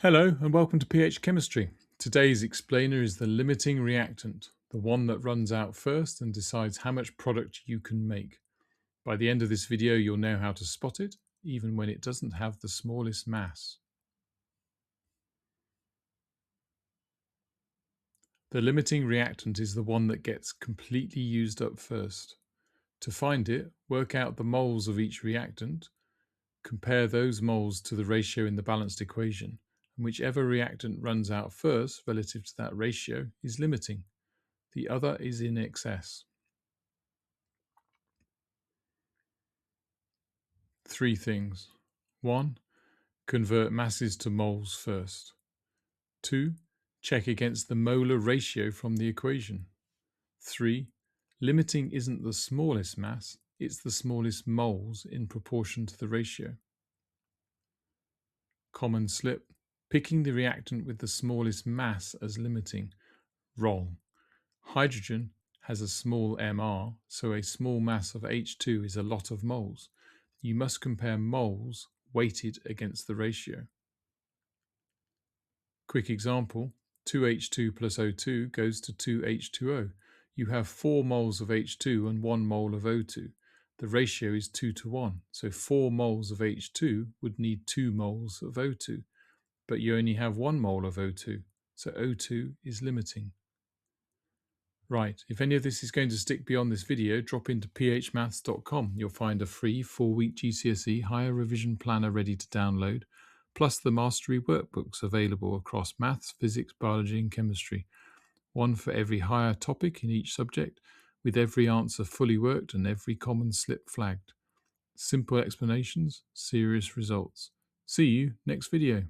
Hello and welcome to pH Chemistry. Today's explainer is the limiting reactant, the one that runs out first and decides how much product you can make. By the end of this video, you'll know how to spot it, even when it doesn't have the smallest mass. The limiting reactant is the one that gets completely used up first. To find it, work out the moles of each reactant, compare those moles to the ratio in the balanced equation, and whichever reactant runs out first relative to that ratio is limiting. The other is in excess. Three things. 1. Convert masses to moles first. 2. Check against the molar ratio from the equation. 3. Limiting isn't the smallest mass, it's the smallest moles in proportion to the ratio. Common slip. Picking the reactant with the smallest mass as limiting. Wrong. Hydrogen has a small mR, so a small mass of H2 is a lot of moles. You must compare moles weighted against the ratio. Quick example, 2H2 plus O2 goes to 2H2O. You have 4 moles of H2 and 1 mole of O2. The ratio is 2 to 1, so 4 moles of H2 would need 2 moles of O2, but you only have 1 mole of O2, so O2 is limiting. Right, if any of this is going to stick beyond this video, drop into phmaths.com. You'll find a free 4-week GCSE higher revision planner ready to download, plus the mastery workbooks available across maths, physics, biology and chemistry. One for every higher topic in each subject, with every answer fully worked and every common slip flagged. Simple explanations, serious results. See you next video.